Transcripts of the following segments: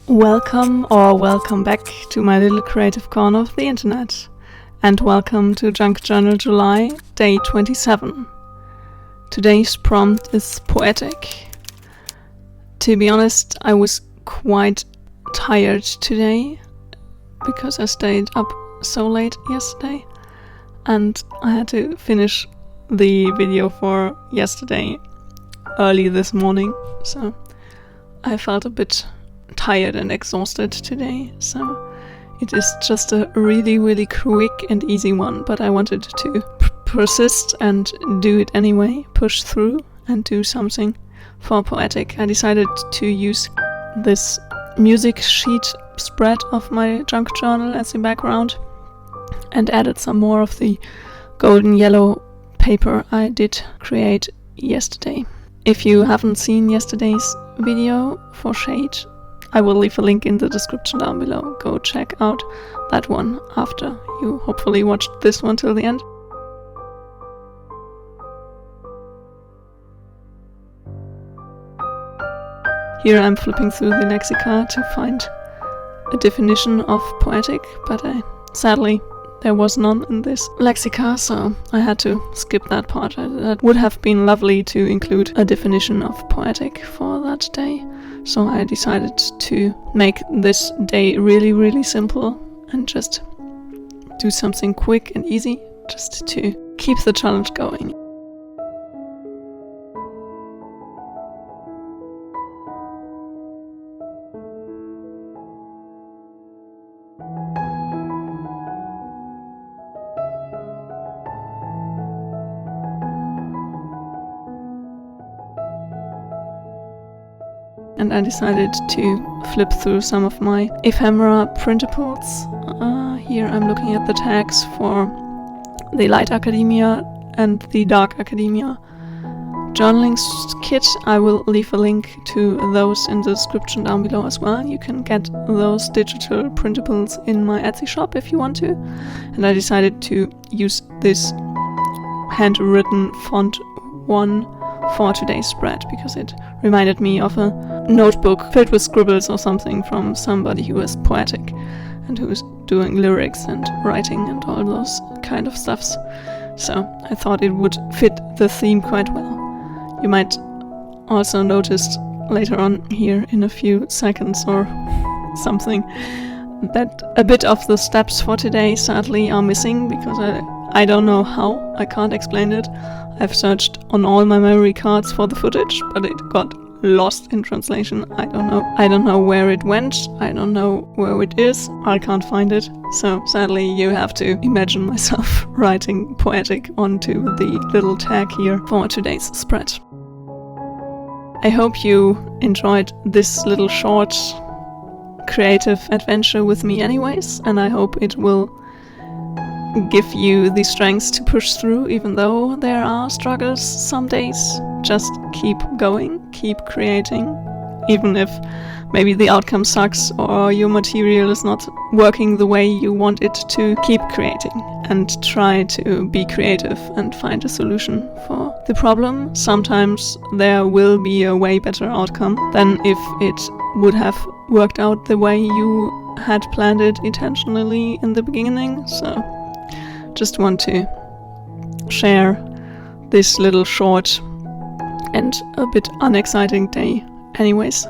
Welcome back to my little creative corner of the internet, and welcome to Junk Journal July, day 27. Today's prompt is poetic. To be honest, I was quite tired today because I stayed up so late yesterday and I had to finish the video for yesterday early this morning, so I felt a bit tired and exhausted today, so it is just a really quick and easy one, but I wanted to persist and do it anyway, push through and do something for poetic. I decided to use this music sheet spread of my junk journal as a background and added some more of the golden yellow paper I did create yesterday. If you haven't seen yesterday's video for shade, I will leave a link in the description down below. Go check out that one after you hopefully watched this one till the end. Here I'm flipping through the lexicon to find a definition of poetic, but sadly there was none in this lexicon, so I had to skip that part. That would have been lovely to include a definition of poetic for that day. So I decided to make this day really simple and just do something quick and easy, just to keep the challenge going. And I decided to flip through some of my ephemera printables. Here I'm looking at the tags for the Light Academia and the Dark Academia journaling kit. I will leave a link to those in the description down below as well. You can get those digital printables in my Etsy shop if you want to. And I decided to use this handwritten font one for today's spread because it reminded me of a notebook filled with scribbles or something from somebody who is poetic and who is doing lyrics and writing and all those kind of stuffs. So I thought it would fit the theme quite well. You might also notice later on here in a few seconds or something that a bit of the steps for today sadly are missing because I don't know how. I can't explain it. I've searched on all my memory cards for the footage, but it got lost in translation. I don't know where it went. I don't know where it is. I can't find it. So sadly you have to imagine myself writing poetic onto the little tag here for today's spread. I hope you enjoyed this little short creative adventure with me anyways, and I hope it will give you the strength to push through even though there are struggles some days. Just keep going, keep creating, even if maybe the outcome sucks or your material is not working the way you want it to. Keep creating and try to be creative and find a solution for the problem. Sometimes there will be a way better outcome than if it would have worked out the way you had planned it intentionally in the beginning. So just want to share this little short and a bit unexciting day anyways.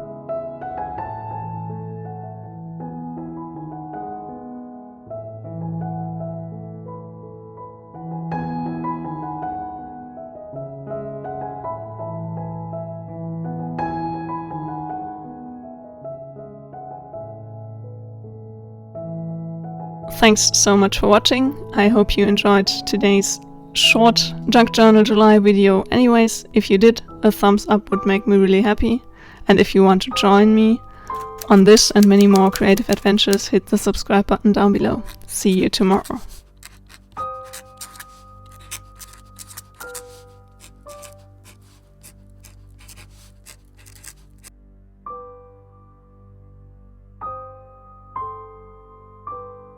Thanks so much for watching. I hope you enjoyed today's short Junk Journal July video anyways. If you did, a thumbs up would make me really happy. And if you want to join me on this and many more creative adventures, hit the subscribe button down below. See you tomorrow.